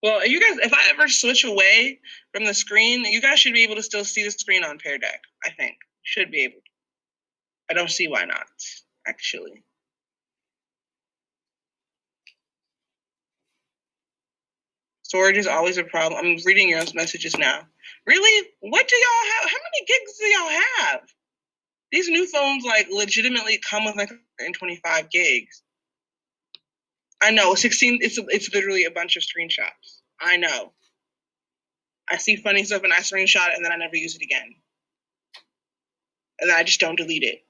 Well, you guys, if I ever switch away from the screen, you guys should be able to still see the screen on Pear Deck, I think. Should be able to. I don't see why not, actually. Storage is always a problem. I'm reading your messages now. Really? What do y'all have? How many gigs do y'all have? These new phones, like, legitimately come with, like, 125 gigs. I know, 16, it's literally a bunch of screenshots. I know. I see funny stuff and I screenshot it and then I never use it again. And then I just don't delete it.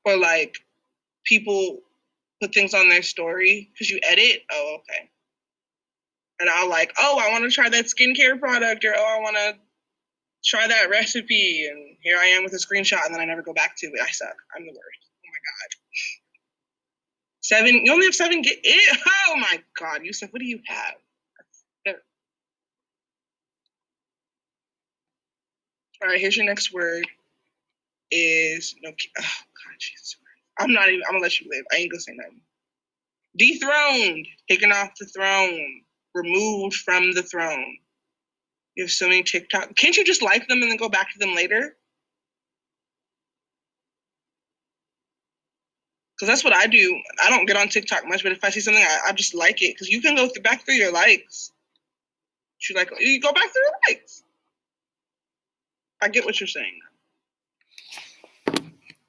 Or, like, people put things on their story because you edit. Oh, okay. And I'll like, oh, I want to try that skincare product, or oh, I want to try that recipe. And here I am with a screenshot, and then I never go back to it. I suck. I'm the worst. Oh my God. 7, you only have 7 gigs? Oh my God, Yusuf, what do you have? All right, here's your next word. Is no. Oh God, Jesus. I'm gonna let you live. I ain't gonna say nothing. Dethroned, taken off the throne, removed from the throne. You have so many TikTok. Can't you just like them and then go back to them later? Because that's what I do. I don't get on TikTok much, but if I see something, I just like it. Because you can go back through your likes. You go back through your likes. I get what you're saying.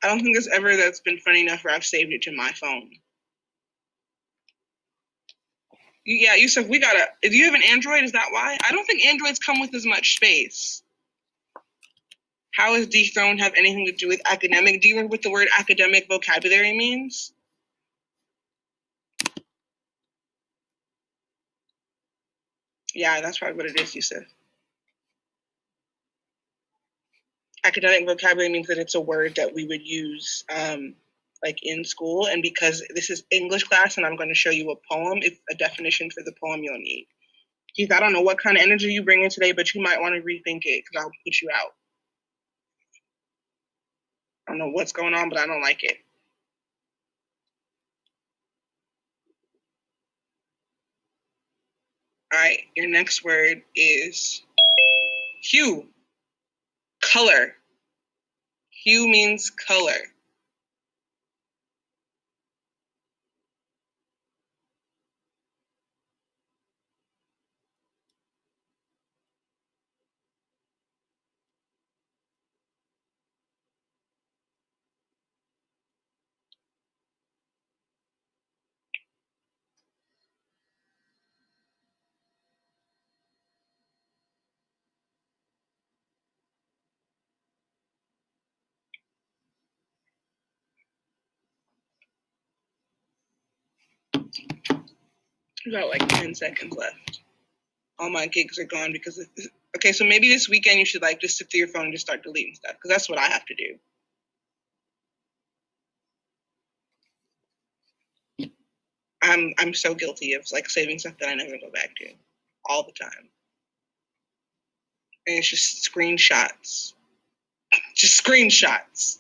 I don't think that's been funny enough where I've saved it to my phone. Yeah, Yusuf, we gotta. If you have an Android, is that why? I don't think Androids come with as much space. How does dethroned have anything to do with academic? Do you know what the word academic vocabulary means? Yeah, that's probably what it is, Yusuf. Academic vocabulary means that it's a word that we would use like in school. And because this is English class and I'm going to show you a poem, it's a definition for the poem you'll need. Keith, I don't know what kind of energy you bring in today, but you might want to rethink it because I'll put you out. I don't know what's going on, but I don't like it. All right, your next word is hue, color. Hue means color. We got like 10 seconds left. All my gigs are gone because of this. Okay, so maybe this weekend you should like just sit through your phone and just start deleting stuff because that's what I have to do. I'm so guilty of like saving stuff that I never go back to all the time. And it's just screenshots. Just screenshots.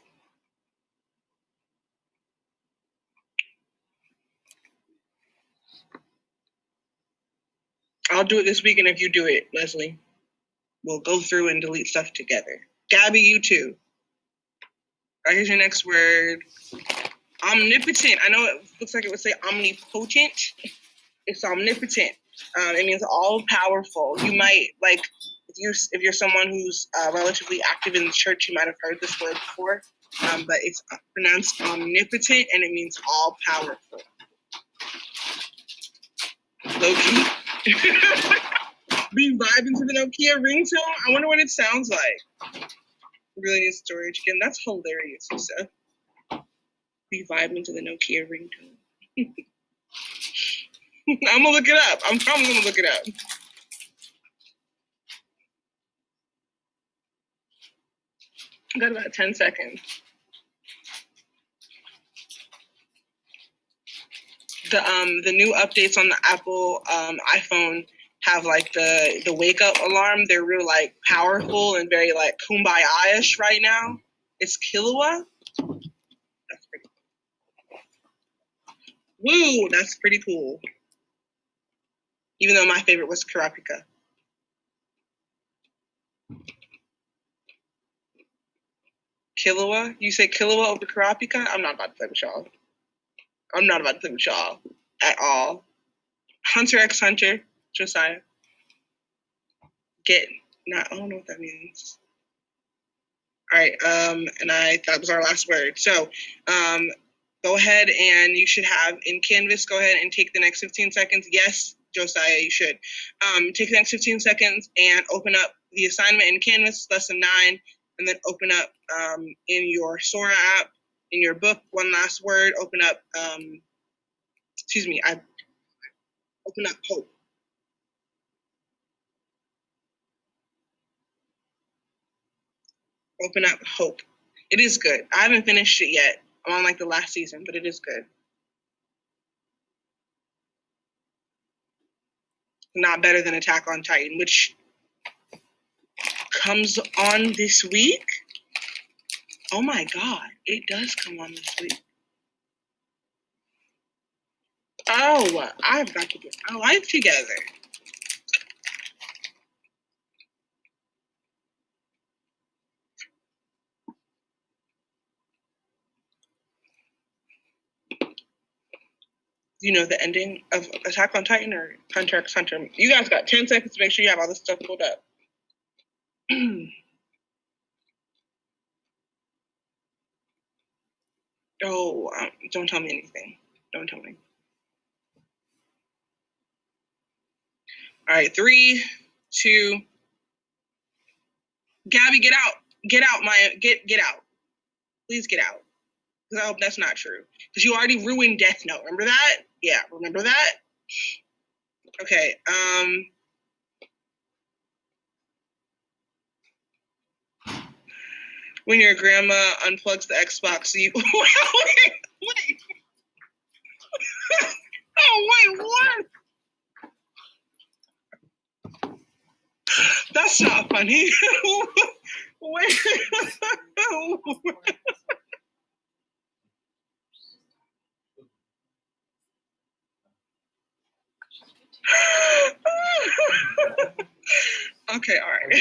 I'll do it this weekend if you do it, Leslie. We'll go through and delete stuff together. Gabby, you too. All right, here's your next word. Omnipotent. I know it looks like it would say omnipotent. It's omnipotent. It means all powerful. You might like if you're someone who's relatively active in the church, you might have heard this word before. But it's pronounced omnipotent, and it means all powerful. Low-key. Be vibing to the Nokia ringtone. I wonder what it sounds like. Really need storage again. That's hilarious, Lisa. Be vibing to the Nokia ringtone. I'm gonna look it up. I'm probably gonna look it up. I got about 10 seconds. The new updates on the Apple iPhone have like the wake up alarm. They're real like powerful and very like kumbaya-ish right now. It's Killua. That's pretty cool. Woo, that's pretty cool. Even though my favorite was Kurapika. Killua? You say Killua over Kurapika? I'm not about to play with y'all. I'm not about to play with y'all at all. Hunter x Hunter, Josiah. I don't know what that means. All right, and that was our last word. So, go ahead and you should have in Canvas, go ahead and take the next 15 seconds. Yes, Josiah, you should. Take the next 15 seconds and open up the assignment in Canvas, lesson 9, and then open up in your Sora app, in your book, one last word, open up, open up hope. Open up hope. It is good. I haven't finished it yet. I'm on like the last season, but it is good. Not better than Attack on Titan, which comes on this week. Oh my God, it does come on this week. Oh, I've got to get my life together. You know the ending of Attack on Titan or Hunter x Hunter? You guys got 10 seconds to make sure you have all this stuff pulled up. Oh, don't tell me anything. Don't tell me. All right, 3, 2. Gabby, get out. Get out, Maya. Get out. Please get out. Because I hope that's not true. Because you already ruined Death Note. Remember that? Yeah, remember that? Okay, when your grandma unplugs the Xbox, you wait. Oh wait, what? That's not funny. Wait. Okay, all right.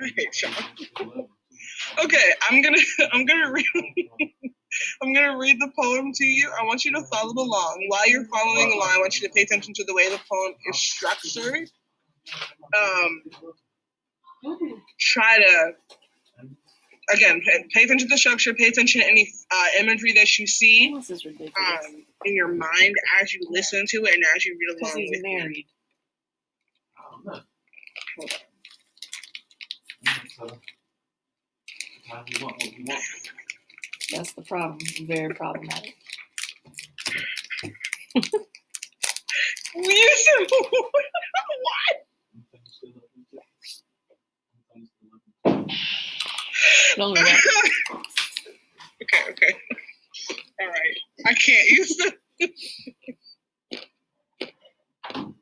I hate y'all. Okay, I'm gonna read the poem to you. I want you to follow along. While you're following along, I want you to pay attention to the way the poem is structured. Try to, again, pay attention to the structure, pay attention to any imagery that you see in your mind as you listen to it and as you read along with married. That's the problem. Very problematic. What? Okay. All right. I can't use the. All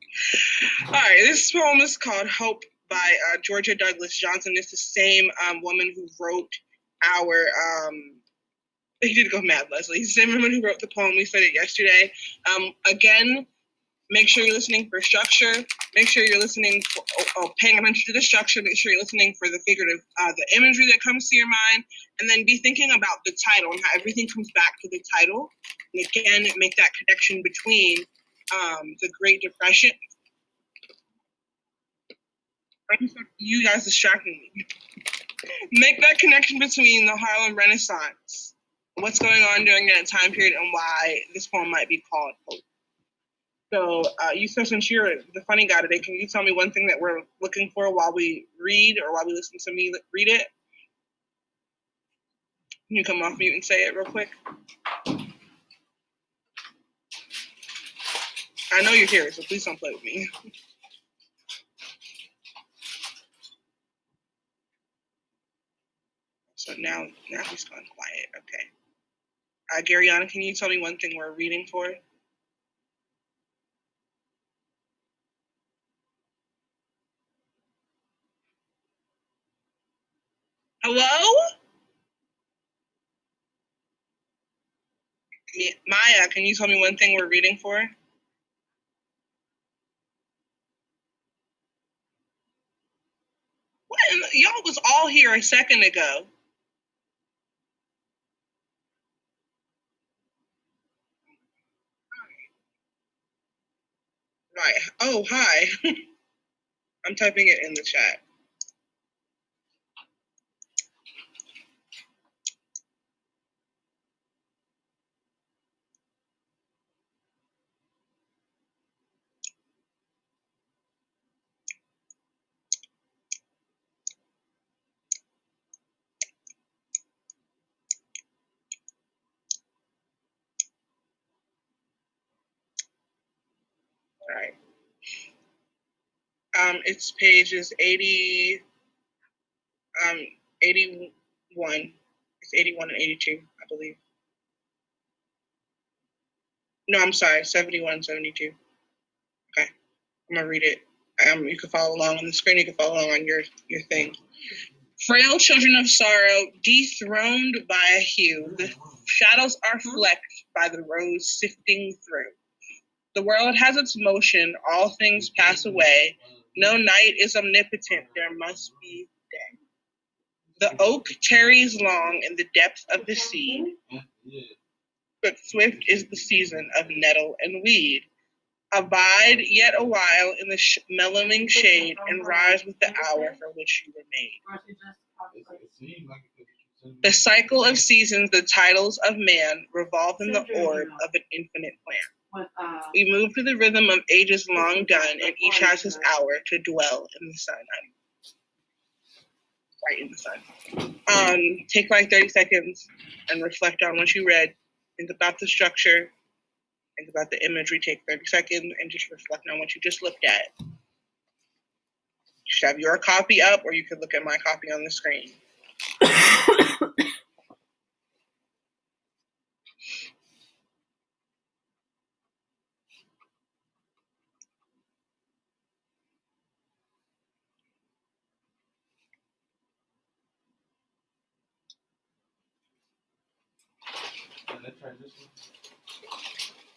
right. This poem is called Hope by Georgia Douglas Johnson. It's the same woman who wrote our. He did go mad, Leslie. He's the same woman who wrote the poem. We said it yesterday. Again, make sure you're listening for structure. Make sure you're listening for paying attention to the structure. Make sure you're listening for the figurative, the imagery that comes to your mind, and then be thinking about the title and how everything comes back to the title. And again, make that connection between the Great Depression. You guys distracting me. Make that connection between the Harlem Renaissance, what's going on during that time period, and why this poem might be called Hope. So, you said since you're the funny guy today, can you tell me one thing that we're looking for while we read or while we listen to me read it? Can you come off mute and say it real quick? I know you're here, so please don't play with me. So now he's gone quiet. Okay. Garyana, can you tell me one thing we're reading for? Hello? Maya, can you tell me one thing we're reading for? y'all was all here a second ago. Right. Oh, hi. I'm typing it in the chat. All right. It's pages 81. It's 81 and 82, I believe. No, I'm sorry, 71 and 72. Okay, I'm gonna read it. You can follow along on the screen. You can follow along on your thing. Frail children of sorrow, dethroned by a hue, the shadows are flecked by the rose sifting through. The world has its motion, all things pass away. No night is omnipotent, there must be day. The oak tarries long in the depth of the seed, but swift is the season of nettle and weed. Abide yet a while in the mellowing shade, and rise with the hour for which you were made. The cycle of seasons, the titles of man, revolve in the orb of an infinite plan. We move to the rhythm of ages long done, and each has his hour to dwell in the sun. Right in the sun. Take like 30 seconds and reflect on what you read. Think about the structure. Think about the imagery. Take 30 seconds and just reflect on what you just looked at. You should have your copy up, or you could look at my copy on the screen.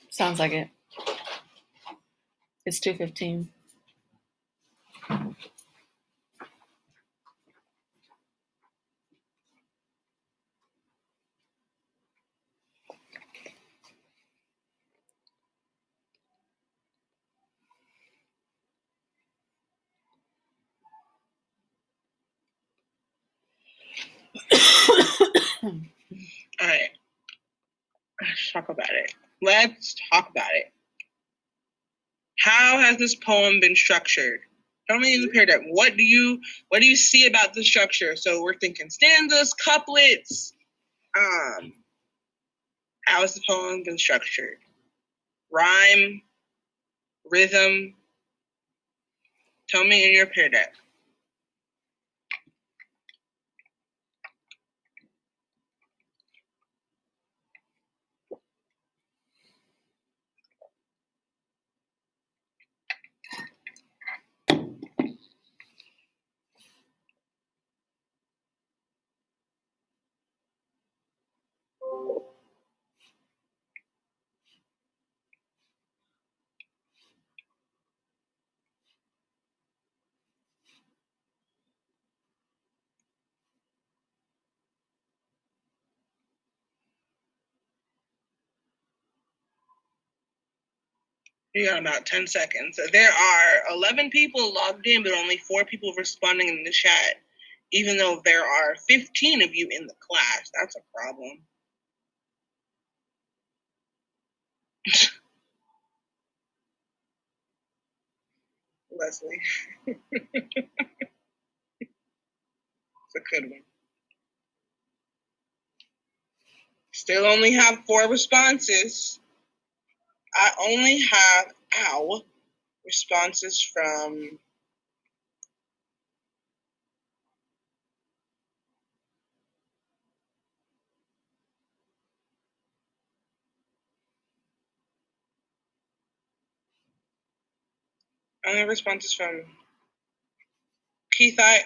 Sounds like it. It's 2:15. All right. Let's talk about it. Let's talk about it. How has this poem been structured? Tell me in the paragraph. What do you see about the structure? So we're thinking stanzas, couplets. How has the poem been structured? Rhyme, rhythm. Tell me in your paragraph. You got about 10 seconds. There are 11 people logged in, but only 4 people responding in the chat, even though there are 15 of you in the class. That's a problem. Leslie. It's a good one. Still only have 4 responses. I only have responses from Keith. I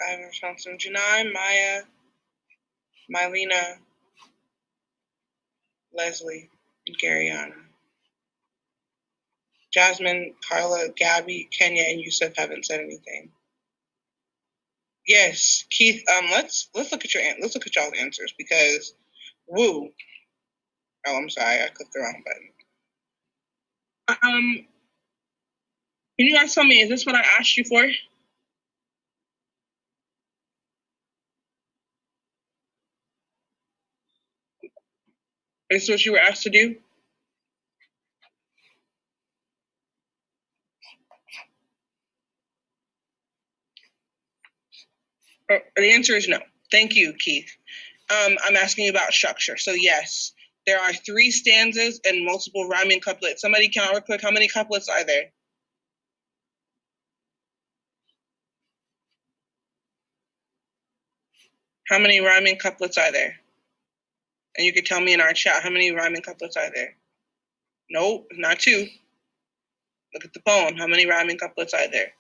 have a response from Janai, Maya, Mylena, Leslie, and Garyana. Jasmine, Carla, Gabby, Kenya, and Yusuf haven't said anything. Yes, Keith. Let's look at let's look at y'all's answers because woo. Oh, I'm sorry, I clicked the wrong button. Can you guys tell me, is this what I asked you for? Is this what you were asked to do? The answer is no. Thank you, Keith. I'm asking you about structure. So yes, there are 3 stanzas and multiple rhyming couplets. Somebody count real quick. How many couplets are there? How many rhyming couplets are there? And you can tell me in our chat how many rhyming couplets are there. Nope, not 2. Look at the poem. How many rhyming couplets are there?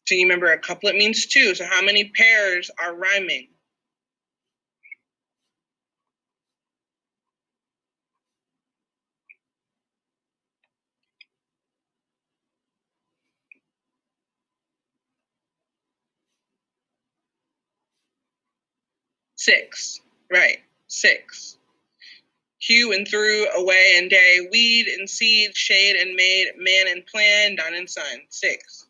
So you remember a couplet means 2. So how many pairs are rhyming? 6. Right, 6. Hue and through, away and day, weed and seed, shade and made, man and plan, dawn and sun. 6.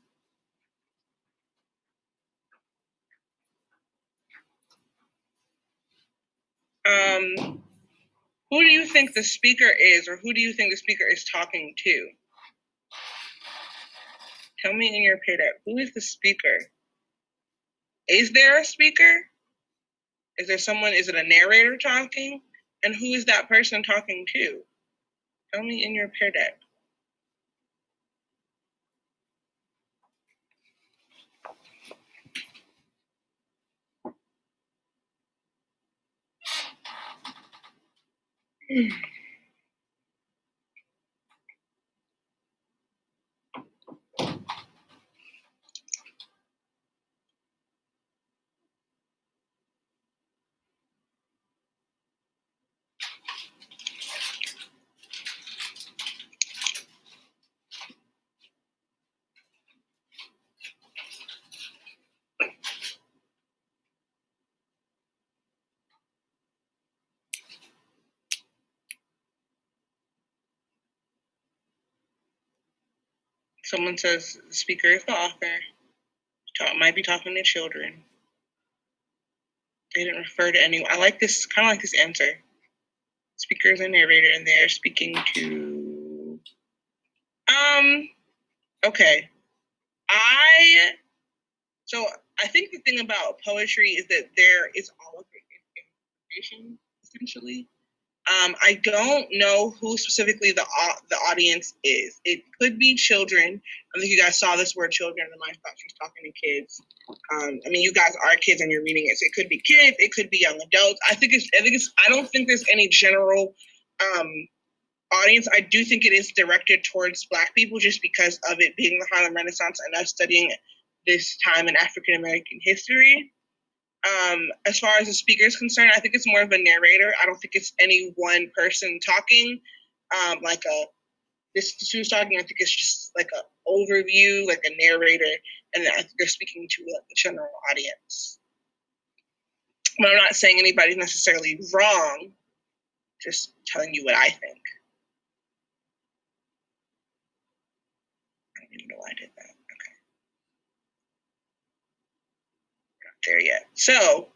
Who do you think the speaker is, or who do you think the speaker is talking to? Tell me in your pit up. Who is the speaker? Is there a speaker? Is there someone, is it a narrator talking? And who is that person talking to? Tell me in your peer deck. Someone says the speaker is the author. Might be talking to children. They didn't refer to anyone. I like this, kind of like this answer. Speaker is a narrator, and they're speaking to. Okay. So I think the thing about poetry is that there is all of the information, essentially. I don't know who specifically the audience is. It could be children. I think you guys saw this word children, and I thought she was talking to kids. I mean, you guys are kids and you're reading it, so it could be kids, it could be young adults. I don't think there's any general audience. I do think it is directed towards Black people just because of it being the Harlem Renaissance and us studying this time in African American history. As far as the speaker is concerned, I think it's more of a narrator. I don't think it's any one person talking, this who's talking. I think it's just like an overview, like a narrator, and I think they're speaking to like the general audience. But I'm not saying anybody's necessarily wrong, just telling you what I think. I don't even know why I did that. Okay. We're not there yet. So,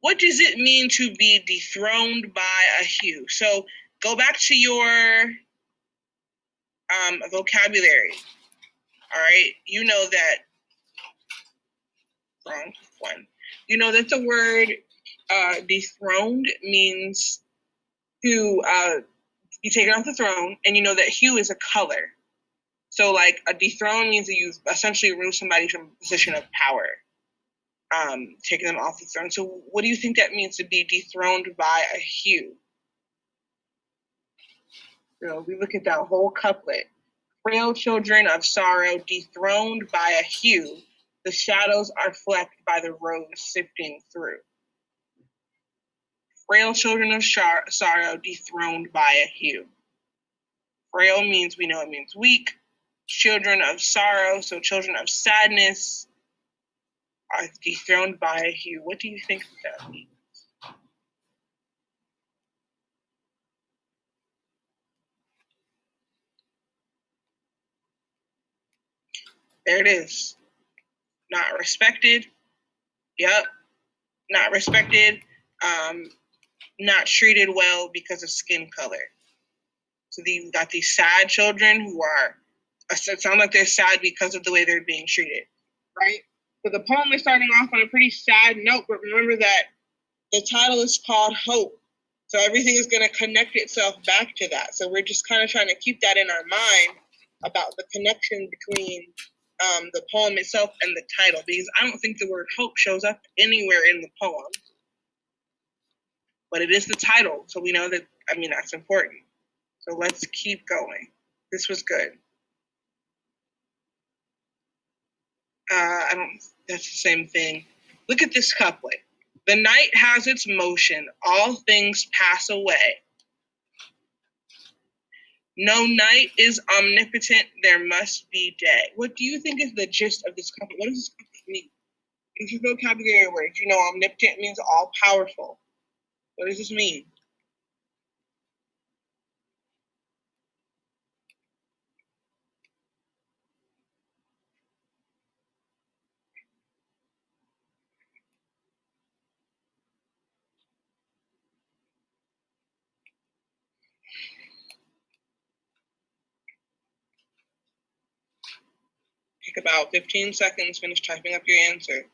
what does it mean to be dethroned by a hue? So, go back to your vocabulary. All right, you know that. Wrong one. You know that the word dethroned means to be taken off the throne, and you know that hue is a color. So, like, a dethrone means that you essentially remove somebody from a position of power, taking them off the throne. So, what do you think that means to be dethroned by a hue? So, we look at that whole couplet. Frail children of sorrow, dethroned by a hue, the shadows are flecked by the rose sifting through. Frail children of sorrow dethroned by a hue. Frail means, we know it means weak. Children of sorrow, so children of sadness, are dethroned by a hue. What do you think that means? There it is. Not respected. Yep. Not respected. Not treated well because of skin color. So you've got these sad children who are, it sounds like they're sad because of the way they're being treated, right? So the poem is starting off on a pretty sad note, but remember that the title is called Hope. So everything is going to connect itself back to that. So we're just kind of trying to keep that in our mind about the connection between the poem itself and the title, because I don't think the word hope shows up anywhere in the poem, but it is the title. So we know that, that's important. So let's keep going. This was good. That's the same thing. Look at this couplet. The night has its motion, all things pass away. No night is omnipotent, there must be day. What do you think is the gist of this couplet? What does this couplet mean? This is vocabulary words. You know, omnipotent means all powerful. What does this mean? Take about 15 seconds, finish typing up your answer.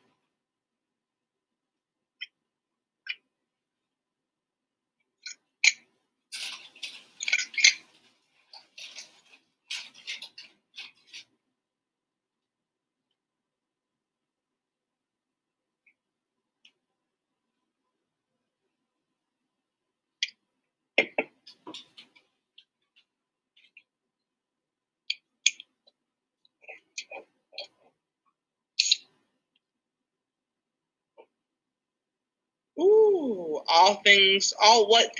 Ooh, all what things? All what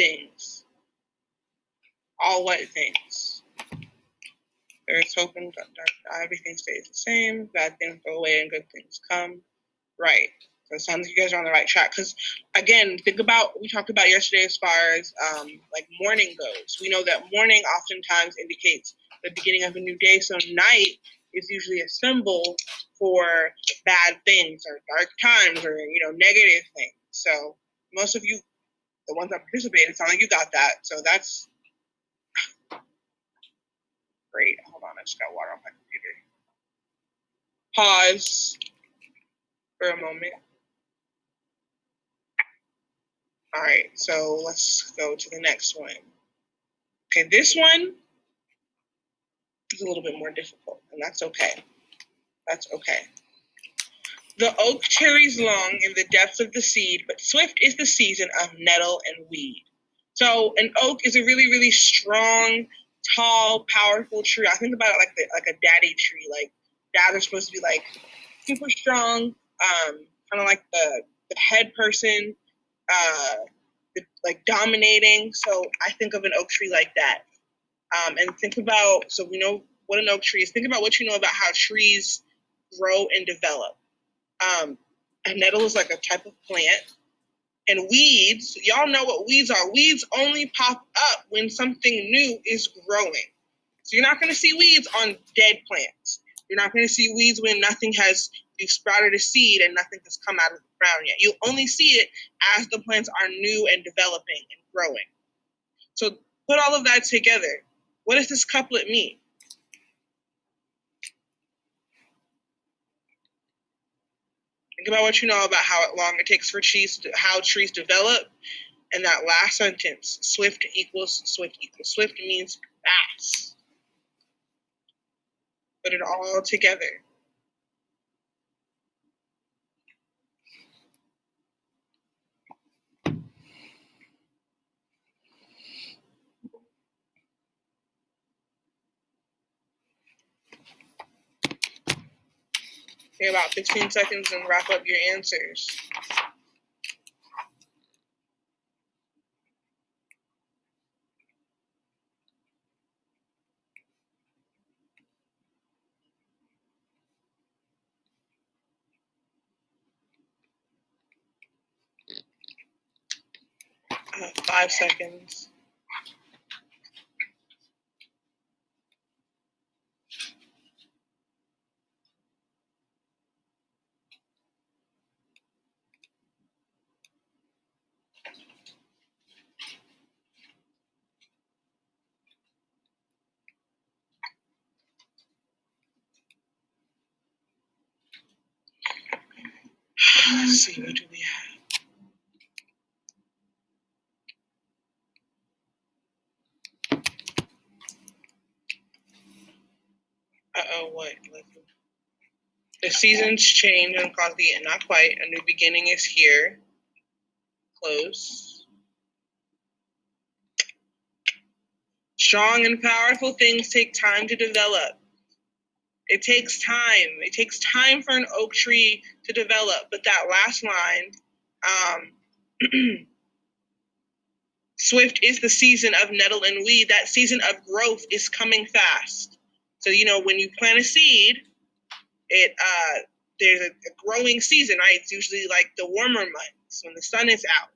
things? There is hope and everything stays the same. Bad things go away and good things come. Right. So it sounds like you guys are on the right track. Because again, think about, we talked about yesterday as far as like morning goes. We know that morning oftentimes indicates the beginning of a new day. So night is usually a symbol for bad things or dark times or, negative things. So most of you, the ones that participated, it sounds like you got that. So that's great. Hold on, I just got water on my computer. Pause for a moment. All right, so let's go to the next one. Okay, this one is a little bit more difficult, and that's okay. That's okay. The oak tarries long in the depths of the seed, but swift is the season of nettle and weed. So an oak is a really, really strong, tall, powerful tree. I think about it like a daddy tree. Like dads are supposed to be like super strong, kind of like the head person, like dominating. So I think of an oak tree like that. And think about, so we know what an oak tree is. Think about what you know about how trees grow and develop. A nettle is like a type of plant. And weeds, y'all know what weeds are. Weeds only pop up when something new is growing. So you're not going to see weeds on dead plants. You're not going to see weeds when you've sprouted a seed and nothing has come out of the ground yet. You'll only see it as the plants are new and developing and growing. So put all of that together. What does this couplet mean? Think about what you know about how long it takes for how trees develop. And that last sentence, swift equals swift equals swift means fast. Put it all together. Take about 15 seconds and wrap up your answers. 5 seconds. Let's see, what do we have? What? The seasons change and cause the end. Not quite. A new beginning is here. Close. Strong and powerful things take time to develop. It takes time. It takes time for an oak tree to develop. But that last line, swift is the season of nettle and weed. That season of growth is coming fast. So, when you plant a seed, there's a growing season, right? It's usually like the warmer months when the sun is out.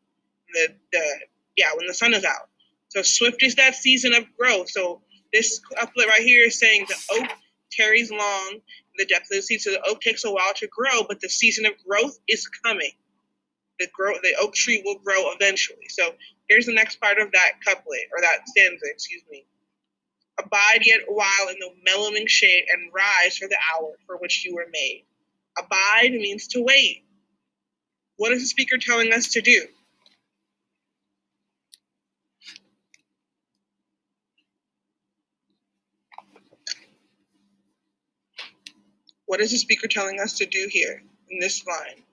When the sun is out. So swift is that season of growth. So this couplet right here is saying the oak tarries long in the depth of the seed. So the oak takes a while to grow, but the season of growth is coming. The oak tree will grow eventually. So here's the next part of that couplet, or that stanza, excuse me. Abide yet a while in the mellowing shade and rise for the hour for which you were made. Abide means to wait. What is the speaker telling us to do? What is the speaker telling us to do here in this line?